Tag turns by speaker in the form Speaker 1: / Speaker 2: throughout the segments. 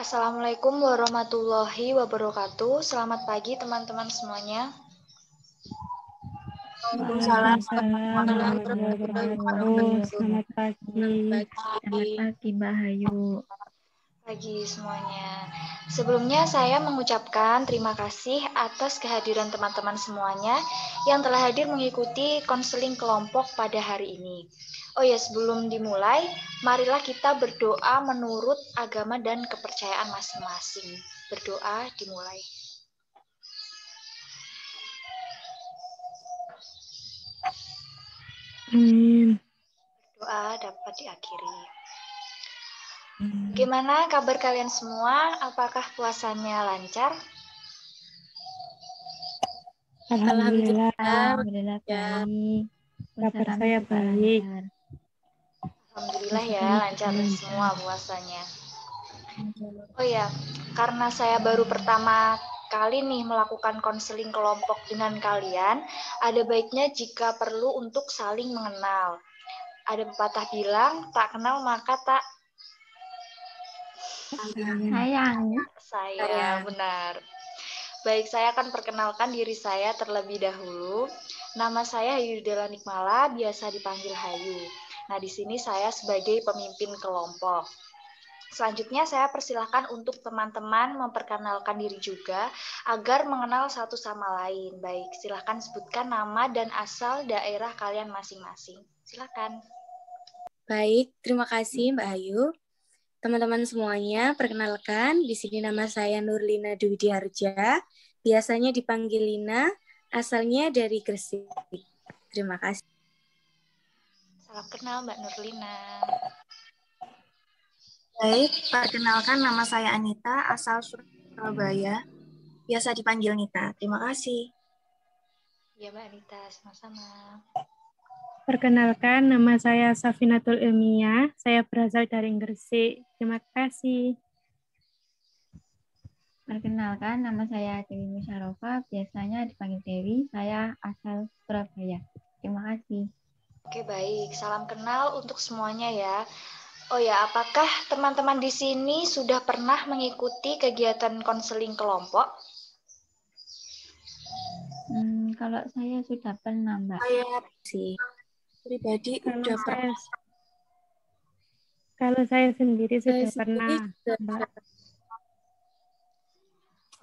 Speaker 1: Assalamualaikum warahmatullahi wabarakatuh. Selamat pagi teman-teman semuanya.
Speaker 2: Waalaikumsalam warahmatullahi wabarakatuh. Selamat pagi.
Speaker 3: Selamat pagi, Mbak Hayu.
Speaker 1: Pagi semuanya. Sebelumnya saya mengucapkan terima kasih atas kehadiran teman-teman semuanya yang telah hadir mengikuti konseling kelompok pada hari ini. Oh ya, sebelum dimulai, marilah kita berdoa menurut agama dan kepercayaan masing-masing. Berdoa dimulai.
Speaker 2: Amin.
Speaker 1: Doa dapat diakhiri. Bagaimana kabar kalian semua? Apakah puasanya lancar?
Speaker 2: Alhamdulillah.
Speaker 3: Alhamdulillah baik.
Speaker 2: Kabar
Speaker 3: Puasa
Speaker 2: saya
Speaker 3: juga
Speaker 2: baik.
Speaker 3: lancar.
Speaker 1: Alhamdulillah
Speaker 2: Puasa
Speaker 1: ya,
Speaker 2: kami
Speaker 1: lancar
Speaker 2: juga
Speaker 1: semua puasanya. Oh ya, karena saya baru pertama kali nih melakukan konseling kelompok dengan kalian, ada baiknya jika perlu untuk saling mengenal. Ada pepatah bilang, tak kenal maka tak
Speaker 3: Sayang.
Speaker 1: benar. Baik, saya akan perkenalkan diri saya terlebih dahulu. Nama saya Yudela Nikmala, biasa dipanggil Hayu. Nah, di sini saya sebagai pemimpin kelompok. Selanjutnya saya persilahkan untuk teman-teman memperkenalkan diri juga agar mengenal satu sama lain. Baik, silahkan sebutkan nama dan asal daerah kalian masing-masing. Silakan.
Speaker 4: Baik, terima kasih Mbak Ayu. Teman-teman semuanya, perkenalkan, di sini nama saya Nurlina Dwi Diharja, biasanya dipanggil Lina, asalnya dari Gresik. Terima kasih.
Speaker 1: Salam kenal Mbak Nurlina.
Speaker 5: Baik, perkenalkan nama saya Anita, asal Surabaya, biasa dipanggil Nita. Terima kasih.
Speaker 1: Ya Mbak Anita, sama-sama.
Speaker 2: Perkenalkan, nama saya Safinatul Ilmiah. Saya berasal dari Gresik. Terima kasih.
Speaker 3: Perkenalkan, nama saya Dewi Musyarofa, biasanya dipanggil Dewi. Saya asal Surabaya. Terima kasih.
Speaker 1: Oke, baik. Salam kenal untuk semuanya ya. Oh ya, apakah teman-teman di sini sudah pernah mengikuti kegiatan konseling kelompok?
Speaker 3: Kalau saya sudah pernah, Mbak.
Speaker 5: Saya sih pribadi udah pernah.
Speaker 2: Kalau saya sendiri sudah
Speaker 4: Saya
Speaker 2: pernah,
Speaker 4: sendiri
Speaker 2: Mbak.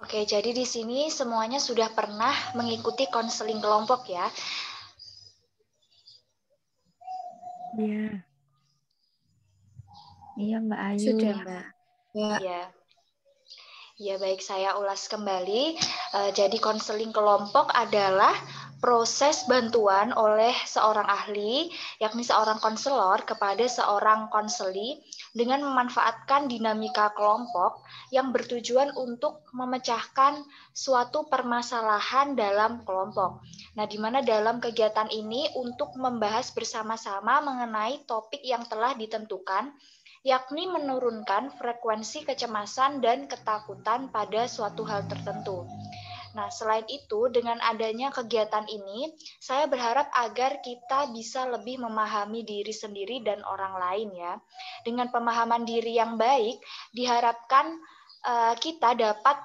Speaker 1: Oke, jadi di sini semuanya sudah pernah mengikuti konseling kelompok ya.
Speaker 2: Iya.
Speaker 3: Iya, Mbak Ayu.
Speaker 4: Sudah, Mbak.
Speaker 1: Ya. Ya, baik, saya ulas kembali. Jadi konseling kelompok adalah proses bantuan oleh seorang ahli, yakni seorang konselor kepada seorang konseli dengan memanfaatkan dinamika kelompok yang bertujuan untuk memecahkan suatu permasalahan dalam kelompok. Nah, di mana dalam kegiatan ini untuk membahas bersama-sama mengenai topik yang telah ditentukan, yakni menurunkan frekuensi kecemasan dan ketakutan pada suatu hal tertentu. Nah, selain itu, dengan adanya kegiatan ini, saya berharap agar kita bisa lebih memahami diri sendiri dan orang lain ya. Dengan pemahaman diri yang baik, diharapkan kita dapat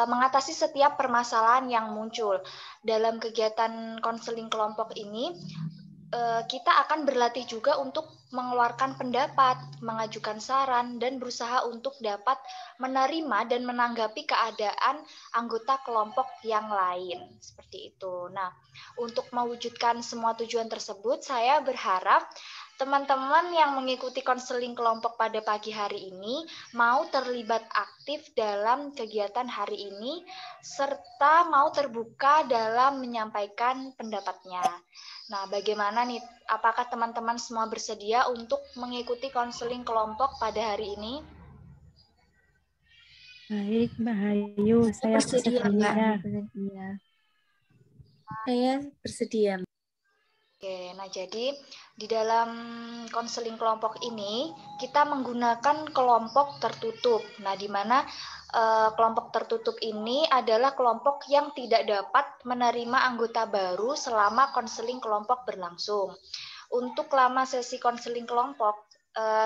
Speaker 1: mengatasi setiap permasalahan yang muncul. Dalam kegiatan konseling kelompok ini, kita akan berlatih juga untuk mengeluarkan pendapat, mengajukan saran, dan berusaha untuk dapat menerima dan menanggapi keadaan anggota kelompok yang lain. Seperti itu. Nah, untuk mewujudkan semua tujuan tersebut, saya berharap teman-teman yang mengikuti konseling kelompok pada pagi hari ini mau terlibat aktif dalam kegiatan hari ini, serta mau terbuka dalam menyampaikan pendapatnya. Nah, bagaimana nih? Apakah teman-teman semua bersedia untuk mengikuti konseling kelompok pada hari ini?
Speaker 2: Baik, Mbak Hayu, saya
Speaker 5: Bersedia, Mbak.
Speaker 2: bersedia.
Speaker 3: Bersedia.
Speaker 4: Saya bersedia.
Speaker 1: Oke, nah jadi di dalam konseling kelompok ini kita menggunakan kelompok tertutup. Nah, di mana kelompok tertutup ini adalah kelompok yang tidak dapat menerima anggota baru selama konseling kelompok berlangsung. Untuk lama sesi konseling kelompok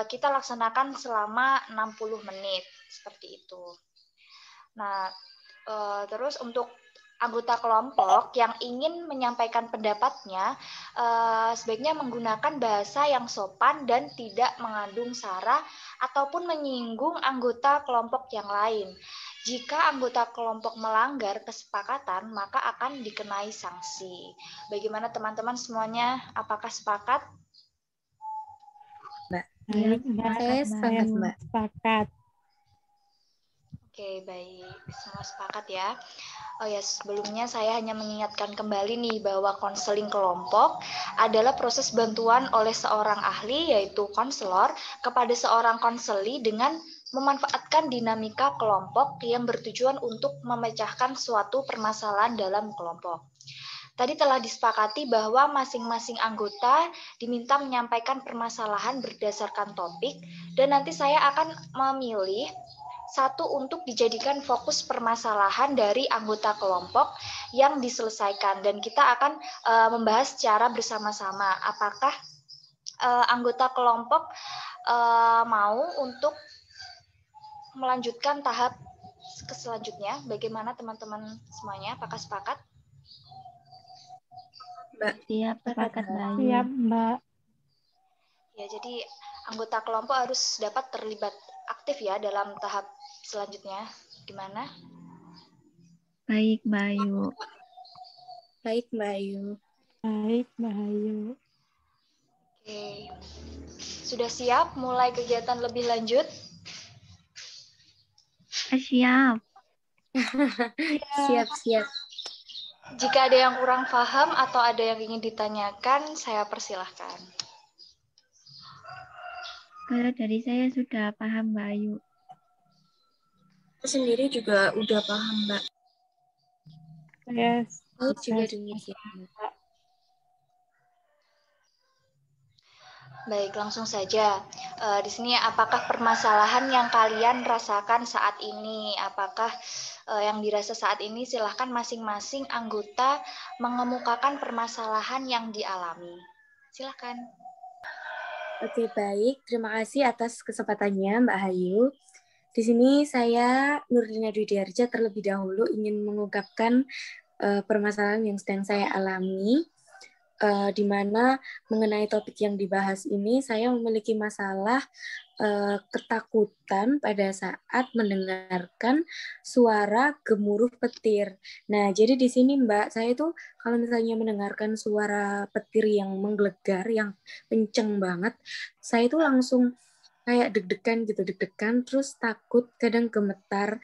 Speaker 1: kita laksanakan selama 60 menit seperti itu. Nah, terus untuk anggota kelompok yang ingin menyampaikan pendapatnya sebaiknya menggunakan bahasa yang sopan dan tidak mengandung sara ataupun menyinggung anggota kelompok yang lain. Jika anggota kelompok melanggar kesepakatan, maka akan dikenai sanksi. Bagaimana teman-teman semuanya? Apakah sepakat?
Speaker 4: Mbak.
Speaker 2: Baik, Mbak.
Speaker 4: Saya sepakat, Mbak.
Speaker 2: Sepakat.
Speaker 1: Oke, baik. Semua sepakat ya. Oh ya, sebelumnya saya hanya mengingatkan kembali nih bahwa konseling kelompok adalah proses bantuan oleh seorang ahli yaitu konselor kepada seorang konseli dengan memanfaatkan dinamika kelompok yang bertujuan untuk memecahkan suatu permasalahan dalam kelompok. Tadi telah disepakati bahwa masing-masing anggota diminta menyampaikan permasalahan berdasarkan topik dan nanti saya akan memilih satu untuk dijadikan fokus permasalahan dari anggota kelompok yang diselesaikan dan kita akan membahas secara bersama-sama apakah anggota kelompok mau untuk melanjutkan tahap ke selanjutnya. Bagaimana teman-teman semuanya? Apakah sepakat?
Speaker 5: Mbak.
Speaker 3: Siap, sepakat, Mbak Ayu.
Speaker 2: Siap, Mbak.
Speaker 1: Ya, jadi anggota kelompok harus dapat terlibat aktif ya dalam tahap selanjutnya. Gimana?
Speaker 3: Baik, Mbak Ayu.
Speaker 4: Baik, Mbak Ayu.
Speaker 2: Baik, Mbak Hayu.
Speaker 1: Oke. Sudah siap mulai kegiatan lebih lanjut?
Speaker 3: Siap.
Speaker 4: Siap-siap.
Speaker 1: Jika ada yang kurang paham atau ada yang ingin ditanyakan, saya persilahkan.
Speaker 3: Kalau dari saya sudah paham, Mbak Ayu.
Speaker 5: Saya sendiri juga udah paham, Mbak.
Speaker 2: Saya
Speaker 4: Saya juga
Speaker 2: sudah
Speaker 4: demikian, Mbak.
Speaker 1: Baik, langsung saja. Di sini apakah permasalahan yang kalian rasakan saat ini? Apakah yang dirasa saat ini? Silahkan masing-masing anggota mengemukakan permasalahan yang dialami. Silahkan.
Speaker 4: Oke, baik. Terima kasih atas kesempatannya, Mbak Hayu. Di sini saya, Nurlina Dwi Diarja, terlebih dahulu ingin mengungkapkan permasalahan yang sedang saya alami, di mana mengenai topik yang dibahas ini, saya memiliki masalah ketakutan pada saat mendengarkan suara gemuruh petir. Nah, jadi di sini Mbak, saya tuh kalau misalnya mendengarkan suara petir yang menggelegar, yang kenceng banget, saya tuh langsung kayak deg-degan gitu, deg-degan, terus takut, kadang gemetar.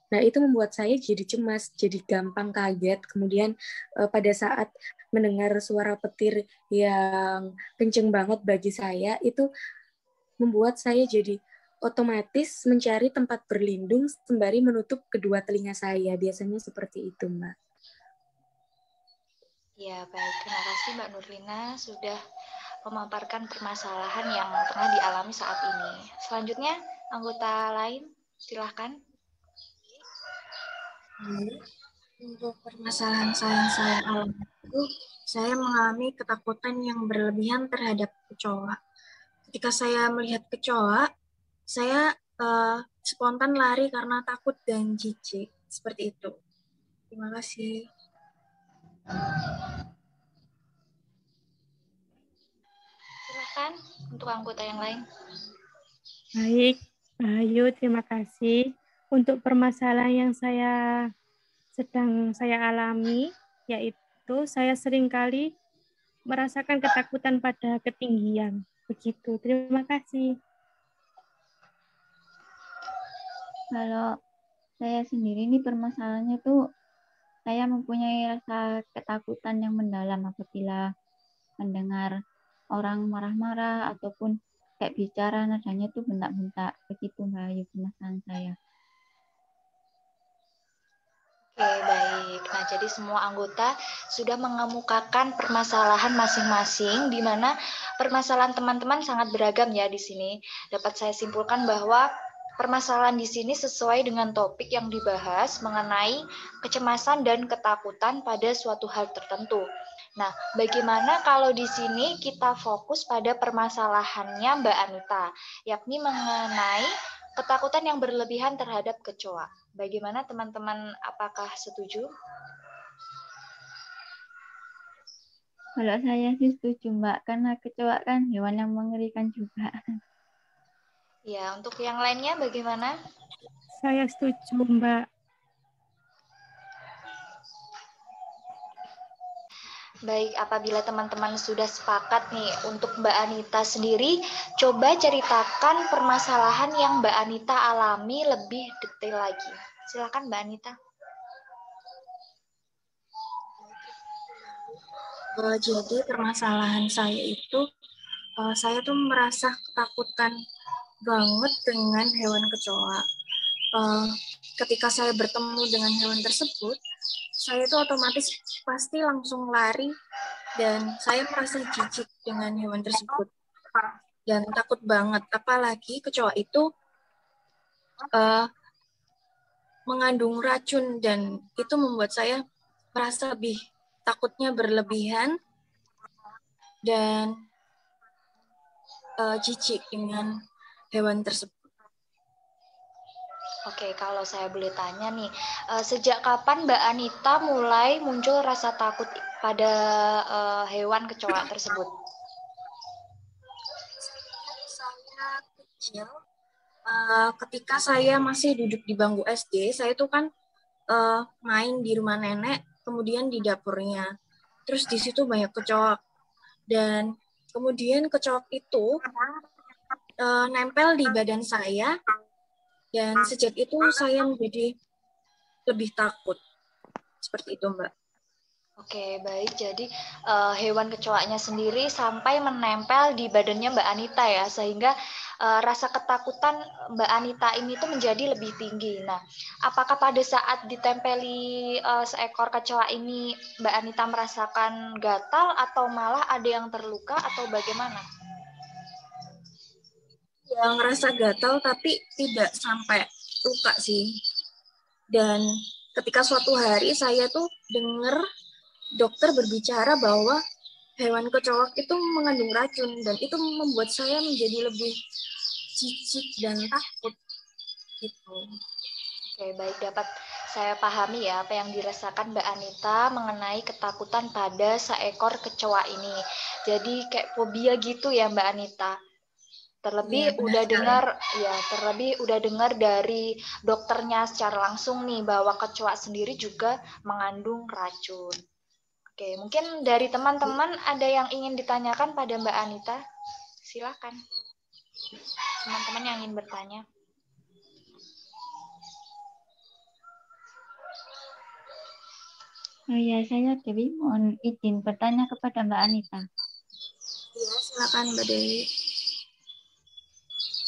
Speaker 4: Nah, itu membuat saya jadi cemas, jadi gampang kaget. Kemudian pada saat mendengar suara petir yang kenceng banget bagi saya, itu membuat saya jadi otomatis mencari tempat berlindung sembari menutup kedua telinga saya. Biasanya seperti itu, Mbak.
Speaker 1: Ya, baik. Terima kasih Mbak Nurlina sudah memaparkan permasalahan yang tengah dialami saat ini. Selanjutnya, anggota lain, silahkan.
Speaker 5: Untuk permasalahan yang saya alami itu, saya mengalami ketakutan yang berlebihan terhadap kecoa. Ketika saya melihat kecoa, saya spontan lari karena takut dan jijik. Seperti itu. Terima kasih.
Speaker 1: Silahkan untuk anggota yang lain.
Speaker 2: baik, Mbak Hayu. Terima kasih. Untuk permasalahan yang sedang saya alami, yaitu saya seringkali merasakan ketakutan pada ketinggian. Begitu. Terima kasih.
Speaker 3: Kalau saya sendiri ini permasalahannya tuh saya mempunyai rasa ketakutan yang mendalam apabila mendengar orang marah-marah ataupun kayak bicara nadanya tuh bentak-bentak. Begitu Mbak Ayu permasalahan saya.
Speaker 1: Oke, baik. Nah, jadi semua anggota sudah mengemukakan permasalahan masing-masing, di mana permasalahan teman-teman sangat beragam ya di sini. Dapat saya simpulkan bahwa permasalahan di sini sesuai dengan topik yang dibahas mengenai kecemasan dan ketakutan pada suatu hal tertentu. Nah, bagaimana kalau di sini kita fokus pada permasalahannya Mbak Anita, yakni mengenai ketakutan yang berlebihan terhadap kecoa. Bagaimana teman-teman, apakah setuju?
Speaker 3: Kalau saya sih setuju Mbak, karena kecoa kan hewan yang mengerikan juga.
Speaker 1: Ya, untuk yang lainnya bagaimana?
Speaker 2: Saya setuju, Mbak.
Speaker 1: Baik, apabila teman-teman sudah sepakat nih untuk Mbak Anita sendiri, coba ceritakan permasalahan yang Mbak Anita alami lebih detail lagi. Silakan Mbak Anita.
Speaker 5: Jadi permasalahan saya itu, saya tuh merasa ketakutan banget dengan hewan kecoa. Ketika saya bertemu dengan hewan tersebut, saya itu otomatis pasti langsung lari dan saya merasa jijik dengan hewan tersebut dan takut banget. Apalagi kecoa itu mengandung racun dan itu membuat saya merasa lebih takutnya berlebihan dan jijik dengan hewan tersebut.
Speaker 1: Oke, kalau saya boleh tanya nih, sejak kapan Mbak Anita mulai muncul rasa takut pada hewan kecoa tersebut?
Speaker 5: Saya kecil, ketika saya masih duduk di bangku SD, saya tuh kan main di rumah nenek, kemudian di dapurnya. Terus di situ banyak kecoak dan kemudian kecoak itu nempel di badan saya dan sejak itu saya menjadi lebih takut. Seperti itu, Mbak.
Speaker 1: Oke, baik. Jadi hewan kecoaknya sendiri sampai menempel di badannya Mbak Anita ya, sehingga rasa ketakutan Mbak Anita ini tuh menjadi lebih tinggi. Nah, apakah pada saat ditempeli seekor kecoa ini Mbak Anita merasakan gatal atau malah ada yang terluka atau bagaimana?
Speaker 5: Ya, ngerasa gatal tapi tidak sampai luka sih. Dan ketika suatu hari saya tuh dengar dokter berbicara bahwa hewan kecoak itu mengandung racun dan itu membuat saya menjadi lebih jijik dan takut gitu.
Speaker 1: Oke, baik, dapat saya pahami ya apa yang dirasakan Mbak Anita mengenai ketakutan pada seekor kecoa ini. Jadi kayak fobia gitu ya Mbak Anita.
Speaker 5: Iya,
Speaker 1: Terlebih
Speaker 5: benar
Speaker 1: udah
Speaker 5: sekali.
Speaker 1: dengar ya, terlebih udah dengar dari dokternya secara langsung nih bahwa kecoa sendiri juga mengandung racun. Oke, mungkin dari teman-teman ada yang ingin ditanyakan pada Mbak Anita? Silakan. Teman-teman yang ingin bertanya.
Speaker 3: Oh ya, saya Dewi mohon izin bertanya kepada Mbak Anita.
Speaker 5: Iya, silakan Mbak Dewi.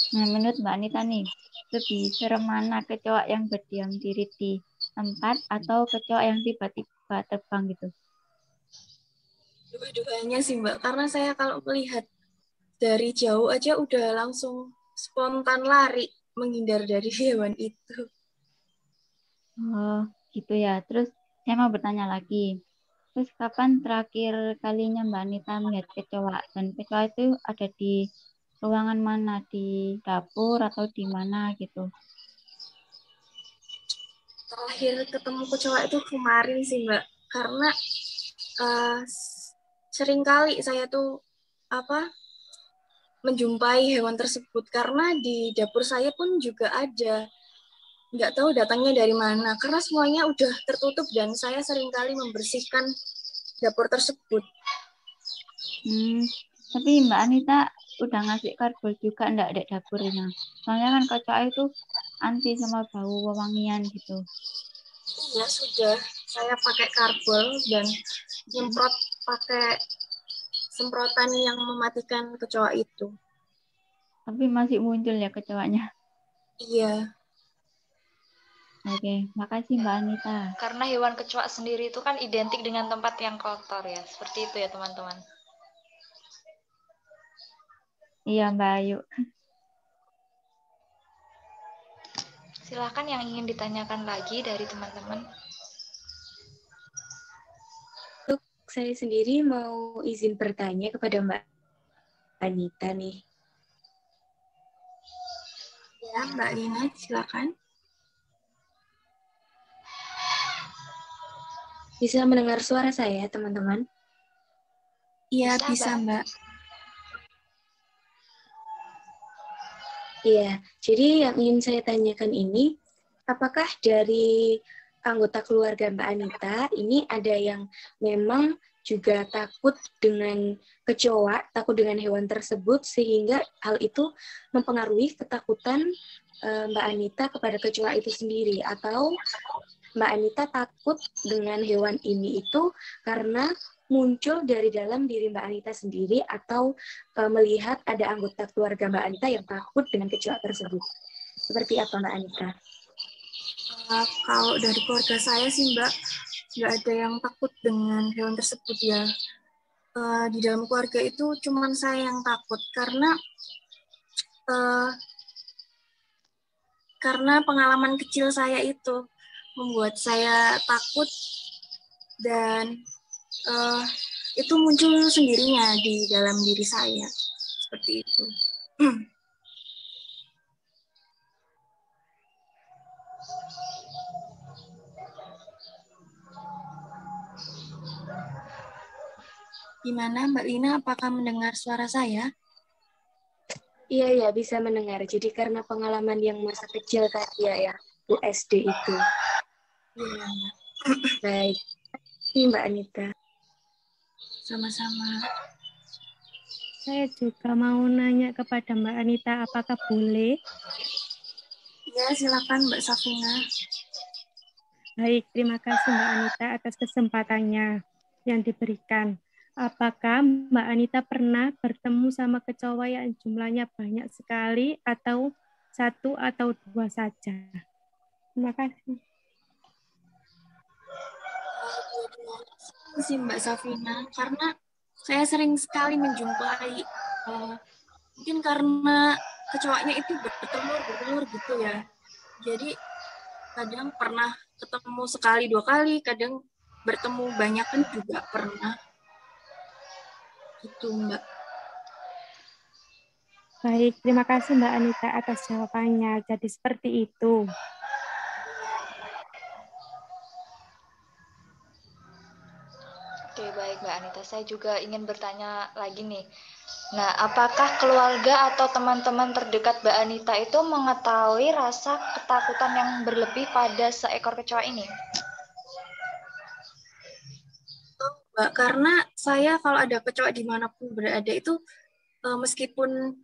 Speaker 3: Nah, menurut Mbak Anita nih, lebih serem mana kecoa yang berdiam diri di tempat atau kecoa yang tiba-tiba terbang gitu?
Speaker 5: Dua-duanya sih Mbak, karena saya kalau melihat dari jauh aja udah langsung spontan lari menghindar dari hewan itu.
Speaker 3: Oh, gitu ya. Terus saya mau bertanya lagi. Terus kapan terakhir kalinya Mbak Anita melihat kecoa? Dan kecoa itu ada di ruangan mana? Di dapur atau di mana gitu?
Speaker 5: Terakhir ketemu kecoa itu kemarin sih Mbak, karena uh, seringkali saya tuh menjumpai hewan tersebut karena di dapur saya pun juga ada. Nggak tahu datangnya dari mana karena semuanya udah tertutup dan saya seringkali membersihkan dapur tersebut.
Speaker 3: Tapi Mbak Anita udah ngasih karbol juga enggak di dapurnya? Soalnya kan kecoa itu anti sama bau wewangian gitu.
Speaker 5: Ya sudah, saya pakai karbol dan nyemprot pakai semprotan yang mematikan kecoa itu.
Speaker 3: Tapi masih muncul ya kecoanya.
Speaker 5: Iya.
Speaker 3: Oke, makasih Mbak Anita.
Speaker 1: Karena hewan kecoak sendiri itu kan identik dengan tempat yang kotor ya. Seperti itu ya teman-teman.
Speaker 3: Iya Mbak Ayu.
Speaker 1: Silakan yang ingin ditanyakan lagi dari teman-teman.
Speaker 4: Untuk saya sendiri mau izin bertanya kepada Mbak Anita nih.
Speaker 5: Ya, Mbak Lina, silakan.
Speaker 4: Bisa mendengar suara saya, teman-teman? Iya,
Speaker 1: Bisa, Mbak.
Speaker 5: Mbak.
Speaker 4: Iya, jadi yang ingin saya tanyakan ini, apakah dari anggota keluarga Mbak Anita ini ada yang memang juga takut dengan kecoa, takut dengan hewan tersebut, sehingga hal itu mempengaruhi ketakutan Mbak Anita kepada kecoa itu sendiri, atau Mbak Anita takut dengan hewan ini itu karena muncul dari dalam diri Mbak Anita sendiri atau melihat ada anggota keluarga Mbak Anita yang takut dengan kecoa tersebut. Seperti apa Mbak Anita?
Speaker 5: Kalau dari keluarga saya sih Mbak, nggak ada yang takut dengan hewan tersebut ya. Di dalam keluarga itu cuman saya yang takut karena pengalaman kecil saya itu membuat saya takut dan itu muncul sendirinya di dalam diri saya. Seperti itu. Gimana Mbak Lina, apakah mendengar suara saya?
Speaker 4: Iya, bisa mendengar. Jadi karena pengalaman yang masa kecil tadi ya, Bu SD itu.
Speaker 5: Iya, Mbak.
Speaker 4: Baik, ini Mbak Anita.
Speaker 5: Sama-sama.
Speaker 2: Saya juga mau nanya kepada Mbak Anita, apakah boleh?
Speaker 5: Ya, silakan Mbak Safina.
Speaker 2: Baik, terima kasih Mbak Anita atas kesempatannya yang diberikan. Apakah Mbak Anita pernah bertemu sama kecoa yang jumlahnya banyak sekali atau satu atau dua saja? Terima kasih.
Speaker 5: Sih Mbak Safina, karena saya sering sekali menjumpai mungkin karena kecoanya itu bertelur gitu ya. Jadi kadang pernah ketemu sekali dua kali, kadang bertemu banyak kan juga pernah. Gitu Mbak.
Speaker 2: Baik, terima kasih Mbak Anita atas jawabannya. Jadi seperti itu.
Speaker 1: Oke, baik Mbak Anita. Saya juga ingin bertanya lagi nih. Nah, apakah keluarga atau teman-teman terdekat Mbak Anita itu mengetahui rasa ketakutan yang berlebih pada seekor kecoa ini?
Speaker 5: Mbak, karena saya kalau ada kecoa dimanapun berada itu meskipun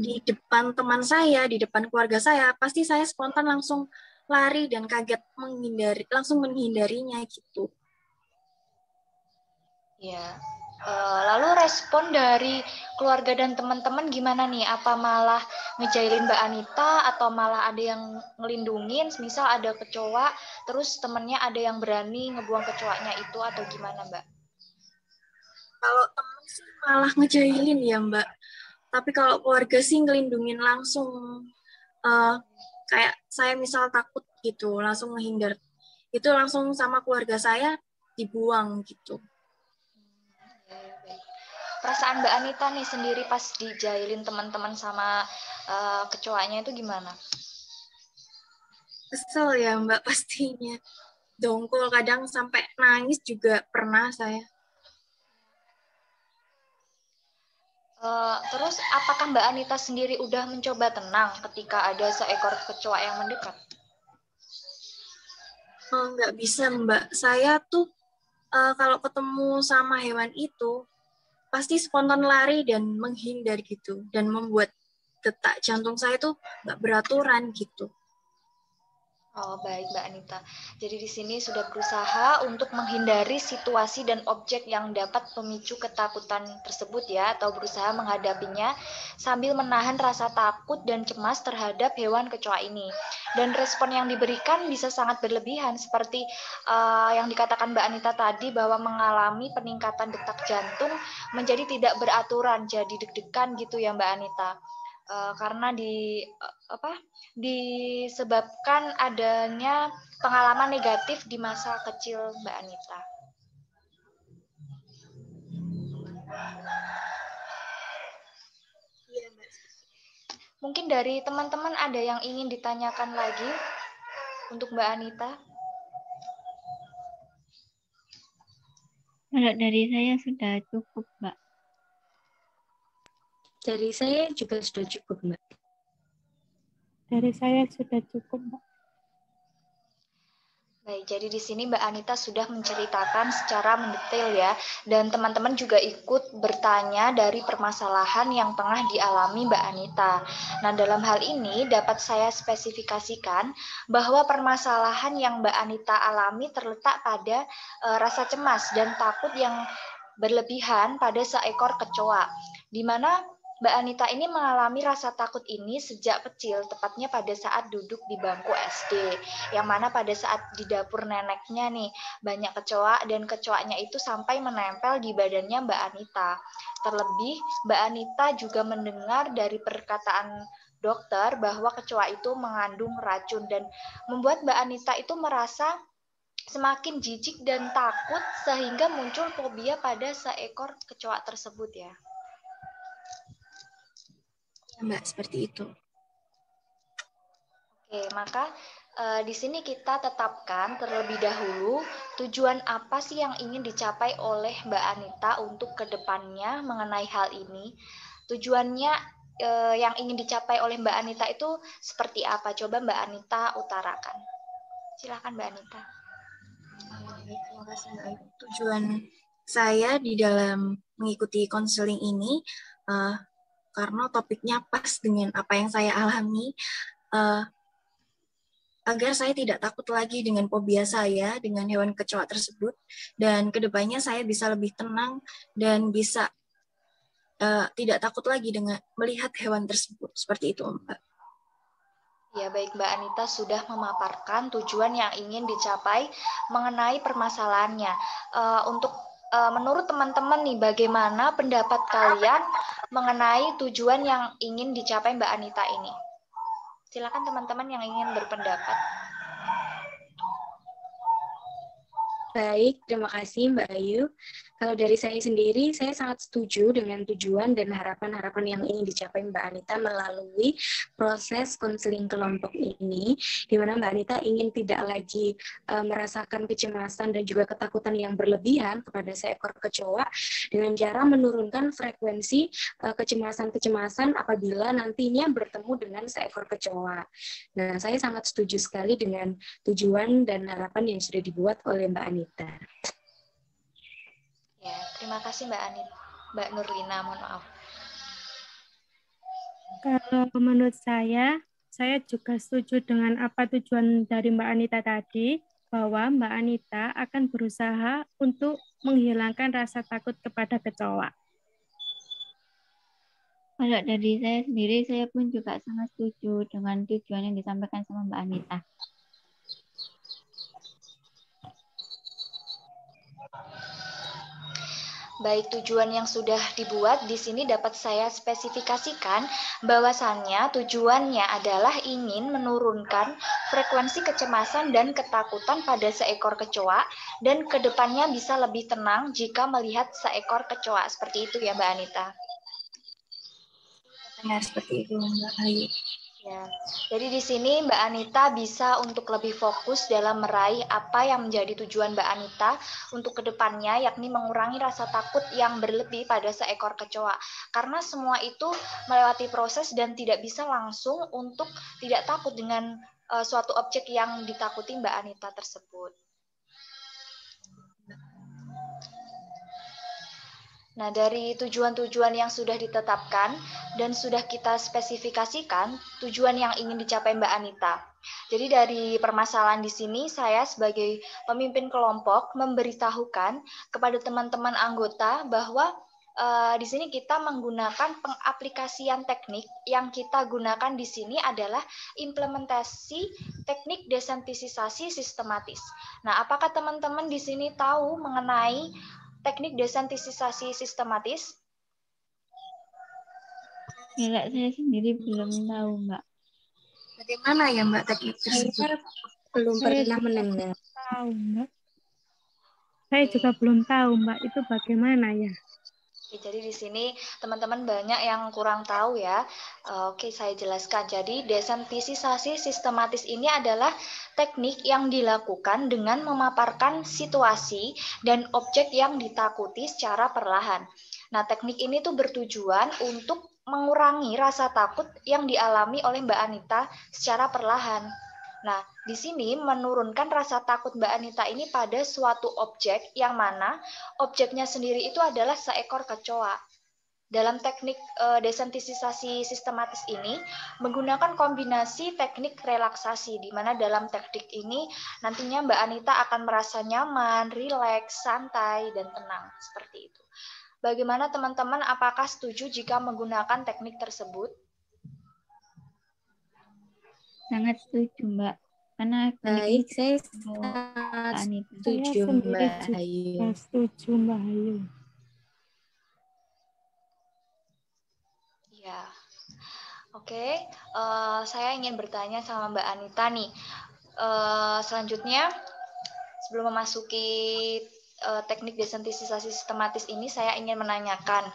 Speaker 5: di depan teman saya, di depan keluarga saya, pasti saya spontan langsung lari dan kaget langsung menghindarinya gitu.
Speaker 1: Ya. Lalu respon dari keluarga dan teman-teman gimana nih? Apa malah ngejailin Mbak Anita atau malah ada yang ngelindungin? Misal ada kecoa, terus temennya ada yang berani ngebuang kecoanya itu atau gimana Mbak?
Speaker 5: Kalau teman sih malah ngejailin ya Mbak. Tapi kalau keluarga sih ngelindungin langsung. Kayak saya misal takut gitu, langsung menghindar. Itu langsung sama keluarga saya dibuang gitu.
Speaker 1: Perasaan Mbak Anita nih sendiri pas dijailin teman-teman sama kecoanya itu gimana?
Speaker 5: Kesel ya Mbak pastinya. Dongkol kadang sampai nangis juga pernah saya.
Speaker 1: Terus apakah Mbak Anita sendiri udah mencoba tenang ketika ada seekor kecoa yang mendekat?
Speaker 5: Nggak bisa Mbak. Saya tuh kalau ketemu sama hewan itu pasti spontan lari dan menghindar gitu. Dan membuat detak jantung saya tuh nggak beraturan gitu.
Speaker 1: Oh, baik Mbak Anita. Jadi di sini sudah berusaha untuk menghindari situasi dan objek yang dapat memicu ketakutan tersebut ya, atau berusaha menghadapinya sambil menahan rasa takut dan cemas terhadap hewan kecoa ini. Dan respon yang diberikan bisa sangat berlebihan, seperti yang dikatakan Mbak Anita tadi, bahwa mengalami peningkatan detak jantung menjadi tidak beraturan, jadi deg-degan gitu ya Mbak Anita. Karena disebabkan adanya pengalaman negatif di masa kecil Mbak Anita. Mungkin dari teman-teman ada yang ingin ditanyakan lagi untuk Mbak Anita?
Speaker 3: Kalau dari saya sudah cukup, Mbak.
Speaker 4: Dari saya juga sudah cukup, Mbak.
Speaker 2: Dari saya sudah cukup, Mbak.
Speaker 1: Baik, jadi di sini Mbak Anita sudah menceritakan secara mendetail ya, dan teman-teman juga ikut bertanya dari permasalahan yang tengah dialami Mbak Anita. Nah, dalam hal ini dapat saya spesifikasikan bahwa permasalahan yang Mbak Anita alami terletak pada rasa cemas dan takut yang berlebihan pada seekor kecoa, di mana Mbak Anita ini mengalami rasa takut ini sejak kecil, tepatnya pada saat duduk di bangku SD, yang mana pada saat di dapur neneknya nih, banyak kecoa dan kecoanya itu sampai menempel di badannya Mbak Anita. Terlebih, Mbak Anita juga mendengar dari perkataan dokter bahwa kecoa itu mengandung racun dan membuat Mbak Anita itu merasa semakin jijik dan takut sehingga muncul fobia pada seekor kecoa tersebut ya.
Speaker 5: Mbak, seperti itu.
Speaker 1: Oke, maka di sini kita tetapkan terlebih dahulu tujuan apa sih yang ingin dicapai oleh Mbak Anita untuk kedepannya mengenai hal ini. Tujuannya yang ingin dicapai oleh Mbak Anita itu seperti apa? Coba Mbak Anita utarakan. Silakan Mbak Anita.
Speaker 5: Terima kasih Mbak Ayu. Tujuan saya di dalam mengikuti konseling ini karena topiknya pas dengan apa yang saya alami, agar saya tidak takut lagi dengan fobia saya dengan hewan kecoa tersebut, dan kedepannya saya bisa lebih tenang dan bisa tidak takut lagi dengan melihat hewan tersebut. Seperti itu, Mbak.
Speaker 1: Ya, baik Mbak Anita sudah memaparkan tujuan yang ingin dicapai mengenai permasalahannya. Untuk menurut teman-teman nih, bagaimana pendapat kalian mengenai tujuan yang ingin dicapai Mbak Anita ini? Silakan teman-teman yang ingin berpendapat.
Speaker 4: Baik, terima kasih Mbak Ayu. Kalau dari saya sendiri, saya sangat setuju dengan tujuan dan harapan-harapan yang ingin dicapai Mbak Anita melalui proses konseling kelompok ini, di mana Mbak Anita ingin tidak lagi merasakan kecemasan dan juga ketakutan yang berlebihan kepada seekor kecoa, dengan cara menurunkan frekuensi kecemasan-kecemasan apabila nantinya bertemu dengan seekor kecoa. Nah, saya sangat setuju sekali dengan tujuan dan harapan yang sudah dibuat oleh Mbak Anita.
Speaker 1: Ya, terima kasih Mbak Anita. Mbak Nurlina, mohon maaf.
Speaker 2: Kalau menurut saya juga setuju dengan apa tujuan dari Mbak Anita tadi, bahwa Mbak Anita akan berusaha untuk menghilangkan rasa takut kepada kecoa.
Speaker 3: Kalau dari saya sendiri, saya pun juga sangat setuju dengan tujuan yang disampaikan sama Mbak Anita.
Speaker 1: Baik, tujuan yang sudah dibuat di sini dapat saya spesifikasikan bahwasannya tujuannya adalah ingin menurunkan frekuensi kecemasan dan ketakutan pada seekor kecoa dan kedepannya bisa lebih tenang jika melihat seekor kecoa. Seperti itu ya Mbak Anita?
Speaker 5: Benar, seperti itu Mbak Ayu.
Speaker 1: Ya, jadi di sini Mbak Anita bisa untuk lebih fokus dalam meraih apa yang menjadi tujuan Mbak Anita untuk kedepannya, yakni mengurangi rasa takut yang berlebih pada seekor kecoa. Karena semua itu melewati proses dan tidak bisa langsung untuk tidak takut dengan suatu objek yang ditakuti Mbak Anita tersebut. Nah, dari tujuan-tujuan yang sudah ditetapkan dan sudah kita spesifikasikan, tujuan yang ingin dicapai Mbak Anita. Jadi dari permasalahan di sini, saya sebagai pemimpin kelompok memberitahukan kepada teman-teman anggota bahwa di sini kita menggunakan pengaplikasian teknik yang kita gunakan di sini adalah implementasi teknik desensitisasi sistematis. Nah, apakah teman-teman di sini tahu mengenai teknik desensitisasi sistematis?
Speaker 3: Kalau saya sendiri belum tahu, Mbak.
Speaker 5: Bagaimana ya Mbak teknik tersebut?
Speaker 4: Saya belum
Speaker 2: Saya
Speaker 4: pernah
Speaker 2: juga
Speaker 4: mendengar.
Speaker 2: tahu, Mbak. Saya juga belum tahu, Mbak, itu bagaimana ya?
Speaker 1: Oke, jadi di sini teman-teman banyak yang kurang tahu ya. Oke, saya jelaskan. Jadi desensitisasi sistematis ini adalah teknik yang dilakukan dengan memaparkan situasi dan objek yang ditakuti secara perlahan. Nah, teknik ini tuh bertujuan untuk mengurangi rasa takut yang dialami oleh Mbak Anita secara perlahan. Nah, di sini menurunkan rasa takut Mbak Anita ini pada suatu objek yang mana objeknya sendiri itu adalah seekor kecoa. Dalam teknik desensitisasi sistematis ini menggunakan kombinasi teknik relaksasi, di mana dalam teknik ini nantinya Mbak Anita akan merasa nyaman, rileks, santai, dan tenang. Seperti itu. Bagaimana teman-teman, apakah setuju jika menggunakan teknik tersebut?
Speaker 3: Sangat setuju, Mbak. Karena
Speaker 4: Baik, saya
Speaker 3: untuk
Speaker 4: sangat
Speaker 3: Anita.
Speaker 2: Saya
Speaker 4: setuju
Speaker 2: sendiri
Speaker 4: Mbak
Speaker 2: juga
Speaker 4: Ayu.
Speaker 2: setuju, Mbak Ayu.
Speaker 1: Ya, oke. Saya ingin bertanya sama Mbak Anita nih. Selanjutnya, sebelum memasuki teknik desensitisasi sistematis ini, saya ingin menanyakan,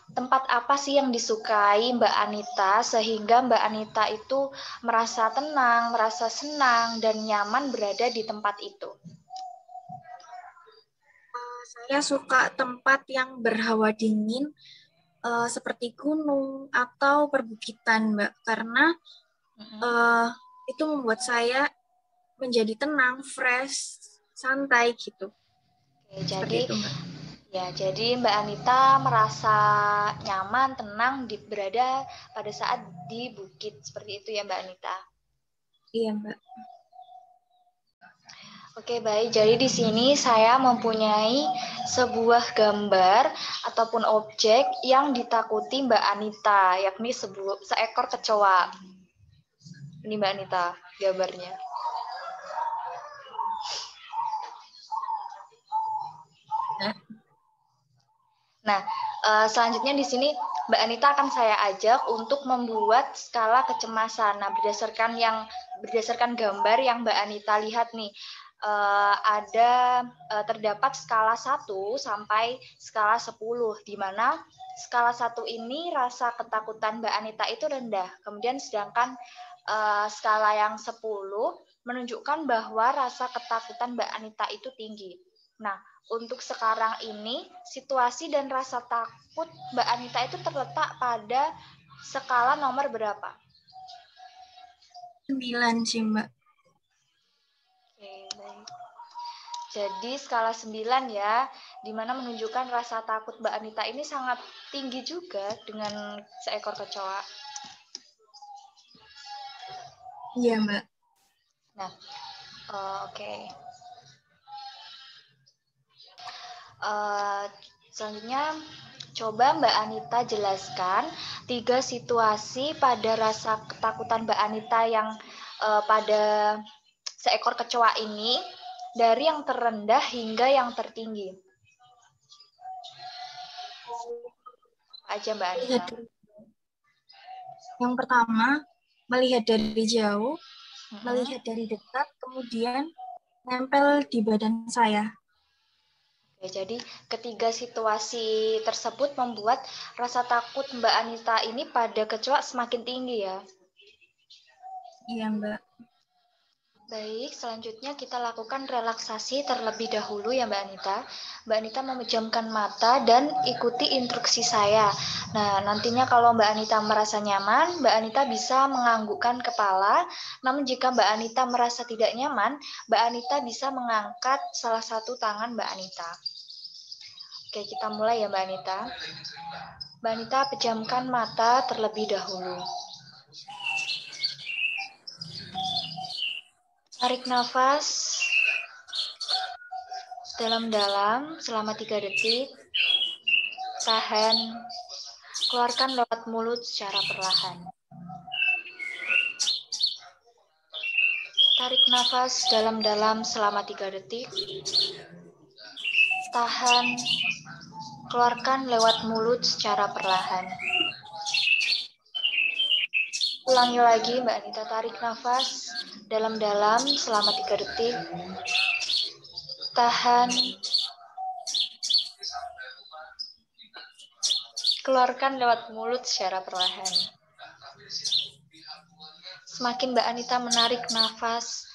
Speaker 1: tempat apa sih yang disukai Mbak Anita sehingga Mbak Anita itu merasa tenang, merasa senang, dan nyaman berada di tempat itu?
Speaker 5: Saya suka tempat yang berhawa dingin, seperti gunung atau perbukitan, Mbak, karena itu membuat saya menjadi tenang, fresh, santai gitu.
Speaker 1: Oke,
Speaker 5: Seperti
Speaker 1: jadi
Speaker 5: itu, Mbak.
Speaker 1: ya, jadi Mbak Anita merasa nyaman, tenang berada pada saat di bukit seperti itu ya Mbak Anita.
Speaker 5: Iya, Mbak.
Speaker 1: Oke, baik. Jadi di sini saya mempunyai sebuah gambar ataupun objek yang ditakuti Mbak Anita, yakni seekor kecoa. Ini Mbak Anita gambarnya. Nah, selanjutnya di sini Mbak Anita akan saya ajak untuk membuat skala kecemasan. Nah, berdasarkan gambar yang Mbak Anita lihat nih, terdapat skala 1 sampai skala 10, di mana skala 1 ini rasa ketakutan Mbak Anita itu rendah. Kemudian sedangkan skala yang 10 menunjukkan bahwa rasa ketakutan Mbak Anita itu tinggi. Nah, untuk sekarang ini, situasi dan rasa takut Mbak Anita itu terletak pada skala nomor berapa?
Speaker 5: 9 sih, Mbak.
Speaker 1: Oke, baik. Jadi skala 9 ya, di mana menunjukkan rasa takut Mbak Anita ini sangat tinggi juga dengan seekor kecoa.
Speaker 5: Iya, Mbak.
Speaker 1: Nah, oke. Selanjutnya, coba Mbak Anita jelaskan 3 situasi pada rasa ketakutan Mbak Anita yang pada seekor kecoa ini, dari yang terendah hingga yang tertinggi. Aja Mbak Anita.
Speaker 5: Yang pertama, melihat dari jauh, melihat dari dekat, kemudian nempel di badan saya.
Speaker 1: Oke, jadi ketiga situasi tersebut membuat rasa takut Mbak Anita ini pada kecoa semakin tinggi ya.
Speaker 5: Iya, Mbak.
Speaker 1: Baik, selanjutnya kita lakukan relaksasi terlebih dahulu ya Mbak Anita. Mbak Anita memejamkan mata dan ikuti instruksi saya. Nah, nantinya kalau Mbak Anita merasa nyaman, Mbak Anita bisa menganggukkan kepala. Namun jika Mbak Anita merasa tidak nyaman, Mbak Anita bisa mengangkat salah satu tangan Mbak Anita. Oke, kita mulai ya Mbak Anita. Mbak Anita pejamkan mata terlebih dahulu. Tarik nafas dalam-dalam selama 3 detik. Tahan. Keluarkan lewat mulut secara perlahan. Tarik nafas dalam-dalam selama 3 detik. Tahan. Keluarkan lewat mulut secara perlahan. Ulangi lagi Mbak Anita, tarik nafas dalam-dalam selama 3 detik. Tahan. Keluarkan lewat mulut secara perlahan. Semakin Mbak Anita menarik nafas,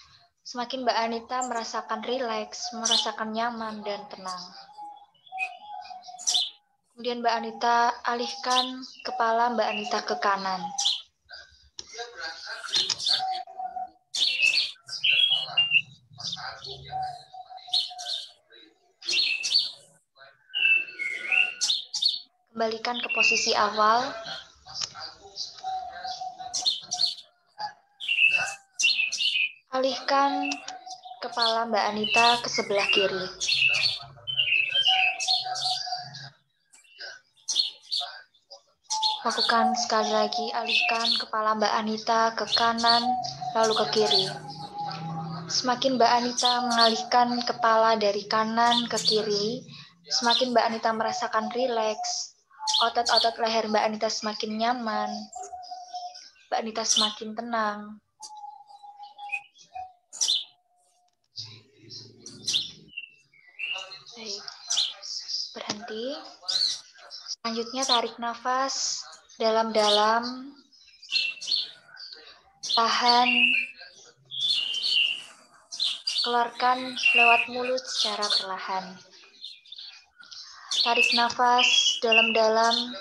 Speaker 1: semakin Mbak Anita merasakan rileks, merasakan nyaman dan tenang. Kemudian Mbak Anita alihkan kepala Mbak Anita ke kanan. Kembalikan ke posisi awal. Alihkan kepala Mbak Anita ke sebelah kiri. Lakukan sekali lagi, alihkan kepala Mbak Anita ke kanan, lalu ke kiri. Semakin Mbak Anita mengalihkan kepala dari kanan ke kiri, semakin Mbak Anita merasakan rileks, otot-otot leher Mbak Anita semakin nyaman, Mbak Anita semakin tenang. Baik, berhenti. Selanjutnya tarik nafas dalam-dalam, tahan, keluarkan lewat mulut secara perlahan. Tarik nafas dalam-dalam,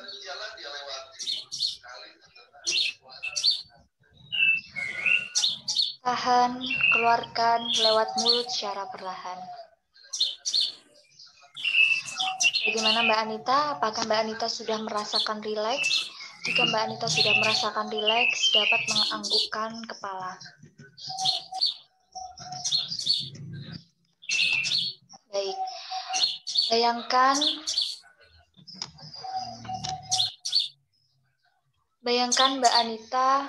Speaker 1: tahan, keluarkan lewat mulut secara perlahan. Bagaimana Mbak Anita? Apakah Mbak Anita sudah merasakan rileks? Jika Mbak Anita sudah merasakan rileks, dapat menganggukkan kepala. Baik. Bayangkan Mbak Anita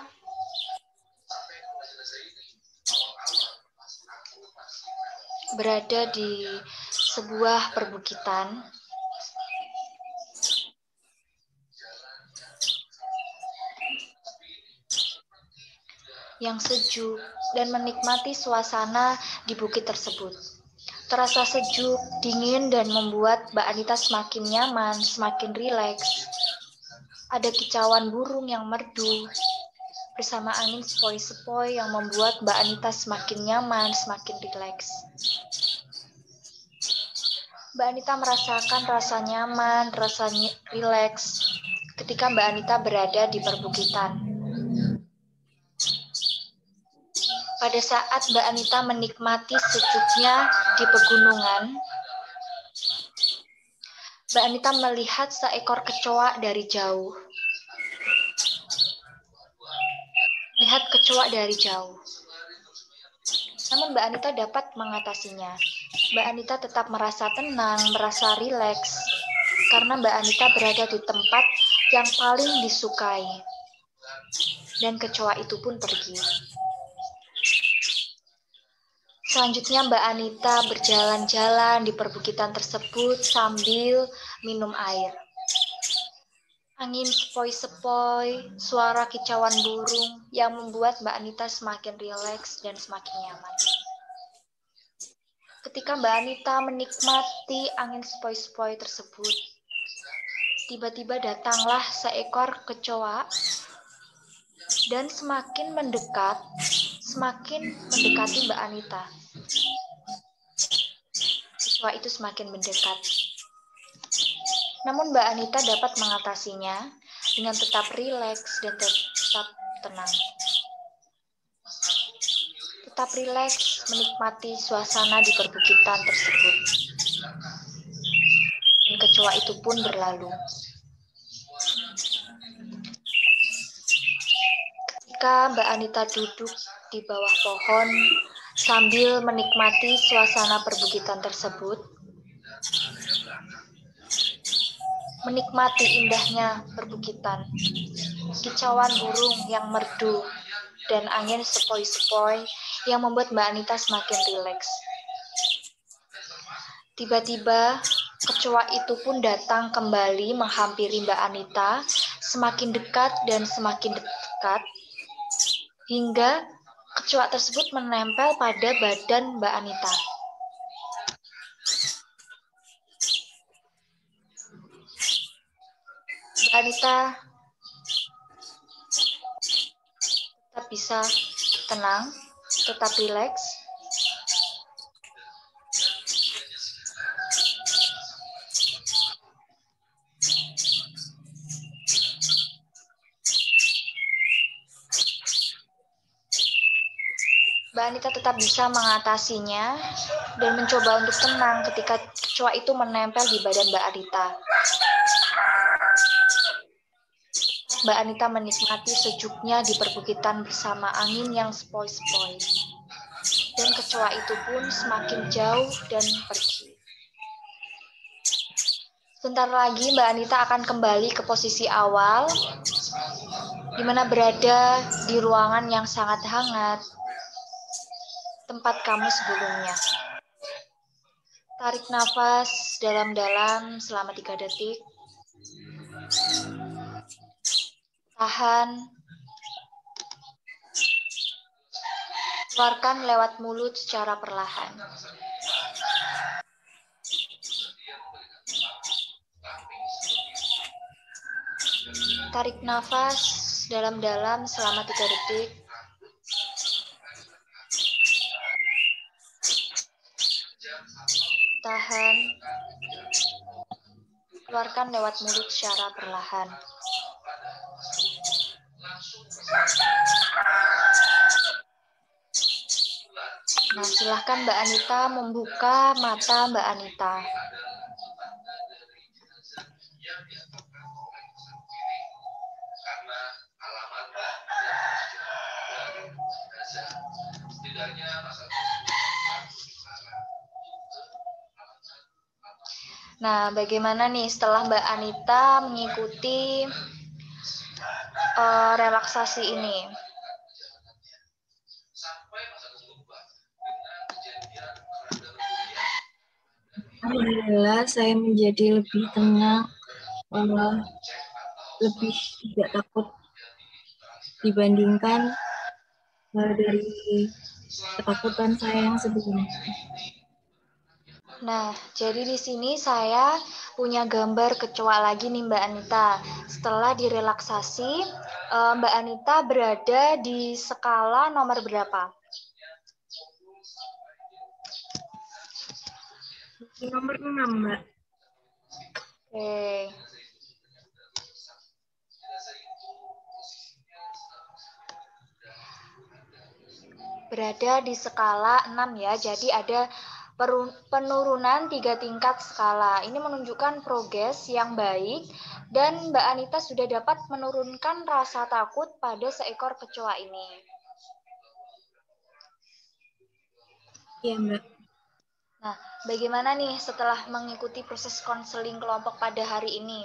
Speaker 1: berada di sebuah perbukitan yang sejuk dan menikmati suasana di bukit tersebut. Terasa sejuk, dingin, dan membuat Mbak Anita semakin nyaman, semakin rileks. Ada kicauan burung yang merdu bersama angin sepoi-sepoi yang membuat Mbak Anita semakin nyaman, semakin rileks. Mbak Anita merasakan rasa nyaman, rasa rileks ketika Mbak Anita berada di perbukitan. Pada saat Mbak Anita menikmati sejuknya di pegunungan, Mbak Anita melihat seekor kecoa dari jauh. Lihat kecoa dari jauh. Namun Mbak Anita dapat mengatasinya. Mbak Anita tetap merasa tenang, merasa rileks, karena Mbak Anita berada di tempat yang paling disukai. Dan kecoa itu pun pergi. Selanjutnya Mbak Anita berjalan-jalan di perbukitan tersebut sambil minum air. Angin sepoi-sepoi, suara kicauan burung yang membuat Mbak Anita semakin rileks dan semakin nyaman. Ketika Mbak Anita menikmati angin sepoi-sepoi tersebut, tiba-tiba datanglah seekor kecoa dan semakin mendekati Mbak Anita. Kecoa itu semakin mendekat. Namun Mbak Anita dapat mengatasinya dengan tetap rileks dan tetap tenang. Tetap rileks menikmati suasana di perbukitan tersebut. Dan kecoa kecoa itu pun berlalu. Ketika Mbak Anita duduk di bawah pohon sambil menikmati suasana perbukitan tersebut, menikmati indahnya perbukitan, kicauan burung yang merdu, dan angin sepoi-sepoi yang membuat Mbak Anita semakin rileks. Tiba-tiba, kecoa itu pun datang kembali menghampiri Mbak Anita, semakin dekat dan semakin dekat, hingga kecoa tersebut menempel pada badan Mbak Anita. Mbak Anita tetap bisa tenang, tetap rileks. Mbak Anita tetap bisa mengatasinya dan mencoba untuk tenang ketika kecoa itu menempel di badan Mbak Anita. Mbak Anita menikmati sejuknya di perbukitan bersama angin yang sepoi-sepoi. Dan kecoa itu pun semakin jauh dan pergi. Sebentar lagi Mbak Anita akan kembali ke posisi awal, di mana berada di ruangan yang sangat hangat, tempat kamu sebelumnya. Tarik nafas dalam-dalam selama 3 detik. Tahan. Keluarkan lewat mulut secara perlahan. Tarik nafas dalam-dalam selama 3 detik. Tahan. Keluarkan lewat mulut secara perlahan. Nah, silahkan Mbak Anita membuka mata Mbak Anita. Nah, bagaimana nih setelah Mbak Anita mengikuti relaksasi ini?
Speaker 5: Alhamdulillah saya menjadi lebih tenang, lebih tidak takut dibandingkan dari ketakutan saya yang sebelumnya.
Speaker 1: Nah, jadi di sini saya punya gambar kecoa lagi nih Mbak Anita. Setelah direlaksasi, Mbak Anita berada di skala nomor berapa?
Speaker 5: Nomor 6, Mbak.
Speaker 1: Oke. Berada di skala 6 ya, jadi ada penurunan 3 tingkat skala. Ini menunjukkan progres yang baik dan Mbak Anita sudah dapat menurunkan rasa takut pada seekor kecoa ini.
Speaker 5: Iya, Mbak.
Speaker 1: Nah, bagaimana nih setelah mengikuti proses konseling kelompok pada hari ini?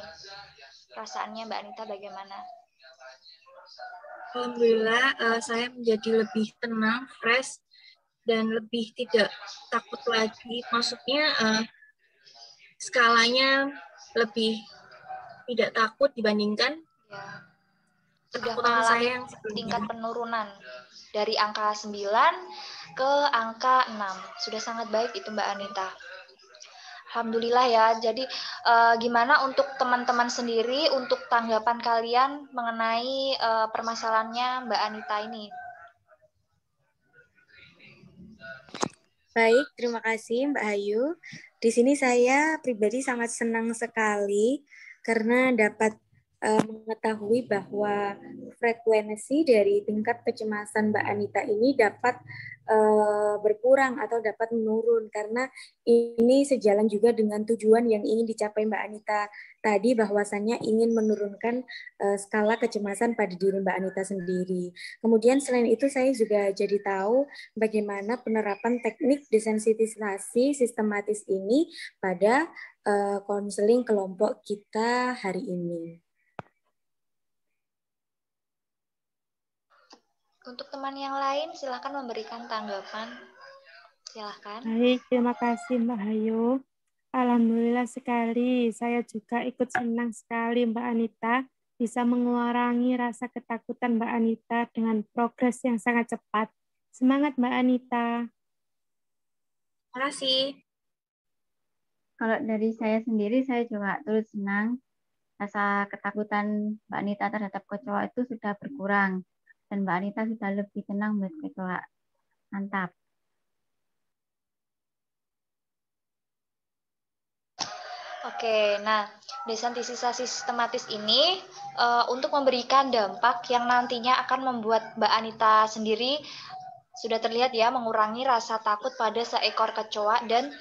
Speaker 1: Perasaannya Mbak Anita bagaimana?
Speaker 5: Alhamdulillah saya menjadi lebih tenang, fresh, dan lebih tidak takut lagi. Maksudnya skalanya lebih tidak takut dibandingkan
Speaker 1: Ya. Sudah
Speaker 5: ketakutan
Speaker 1: mengalami
Speaker 5: saya yang sebelumnya.
Speaker 1: tingkat penurunan dari angka 9 ke angka 6. Sudah sangat baik itu Mbak Anita. Alhamdulillah ya. Jadi gimana untuk teman-teman sendiri, untuk tanggapan kalian mengenai permasalahannya Mbak Anita ini?
Speaker 4: Baik, terima kasih Mbak Ayu. Di sini saya pribadi sangat senang sekali karena dapat mengetahui bahwa frekuensi dari tingkat kecemasan Mbak Anita ini dapat berkurang atau dapat menurun, karena ini sejalan juga dengan tujuan yang ingin dicapai Mbak Anita tadi, bahwasannya ingin menurunkan skala kecemasan pada diri Mbak Anita sendiri. Kemudian selain itu saya juga jadi tahu bagaimana penerapan teknik desensitisasi sistematis ini pada konseling kelompok kita hari ini.
Speaker 1: Untuk teman yang lain, silahkan memberikan tanggapan. Silahkan.
Speaker 2: Baik, terima kasih Mbak Hayu. Alhamdulillah sekali, saya juga ikut senang sekali Mbak Anita bisa mengurangi rasa ketakutan Mbak Anita dengan progres yang sangat cepat. Semangat Mbak Anita.
Speaker 5: Terima kasih.
Speaker 3: Kalau dari saya sendiri, saya juga terus senang. Rasa ketakutan Mbak Anita terhadap kecoa itu sudah berkurang. Dan Mbak Anita sudah lebih tenang melihat kecoa. Mantap.
Speaker 1: Oke, nah desensitisasi sistematis ini untuk memberikan dampak yang nantinya akan membuat Mbak Anita sendiri sudah terlihat ya mengurangi rasa takut pada seekor kecoa dan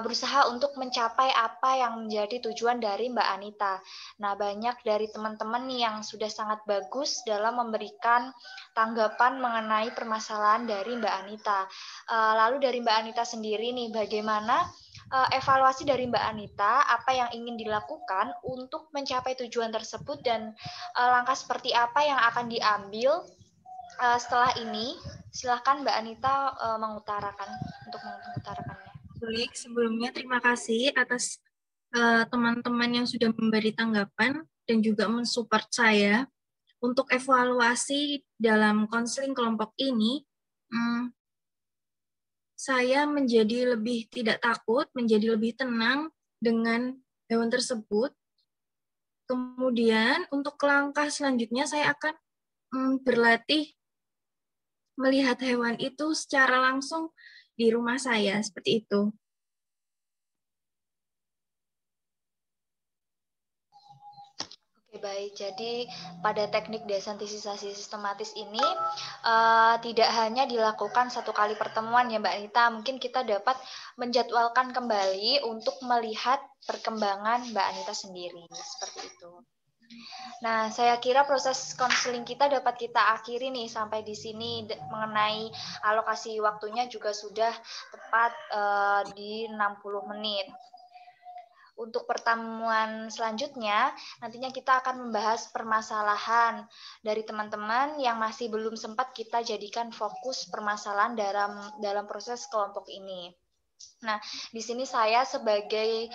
Speaker 1: berusaha untuk mencapai apa yang menjadi tujuan dari Mbak Anita. Nah, banyak dari teman-teman nih yang sudah sangat bagus dalam memberikan tanggapan mengenai permasalahan dari Mbak Anita. Lalu dari Mbak Anita sendiri nih, bagaimana evaluasi dari Mbak Anita, apa yang ingin dilakukan untuk mencapai tujuan tersebut dan langkah seperti apa yang akan diambil setelah ini? Silahkan Mbak Anita mengutarakannya.
Speaker 5: Baik, sebelumnya terima kasih atas teman-teman yang sudah memberi tanggapan dan juga mensupport saya. Untuk evaluasi dalam konseling kelompok ini, saya menjadi lebih tidak takut, menjadi lebih tenang dengan hewan tersebut. Kemudian untuk langkah selanjutnya saya akan berlatih melihat hewan itu secara langsung di rumah saya, seperti itu.
Speaker 1: Oke, baik. Jadi pada teknik desensitisasi sistematis ini tidak hanya dilakukan satu kali pertemuan ya Mbak Anita, mungkin kita dapat menjadwalkan kembali untuk melihat perkembangan Mbak Anita sendiri, seperti itu. Nah, saya kira proses konseling kita dapat kita akhiri nih sampai di sini mengenai alokasi waktunya juga sudah tepat di 60 menit. Untuk pertemuan selanjutnya, nantinya kita akan membahas permasalahan dari teman-teman yang masih belum sempat kita jadikan fokus permasalahan dalam proses kelompok ini. Nah, di sini saya sebagai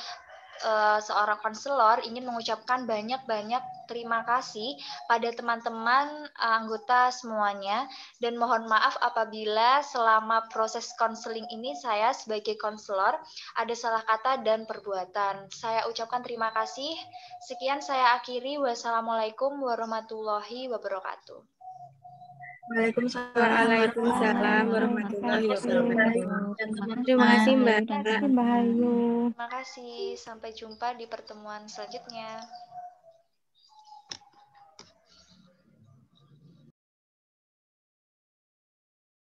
Speaker 1: seorang konselor ingin mengucapkan banyak-banyak terima kasih pada teman-teman anggota semuanya dan mohon maaf apabila selama proses konseling ini saya sebagai konselor ada salah kata dan perbuatan. Saya ucapkan terima kasih. Sekian saya akhiri. Wassalamualaikum warahmatullahi wabarakatuh.
Speaker 4: Waalaikumsalam warahmatullahi wabarakatuh. Terima kasih Mbak.
Speaker 2: Terima kasih Mbak Hayu.
Speaker 1: Terima kasih. Sampai jumpa di pertemuan selanjutnya.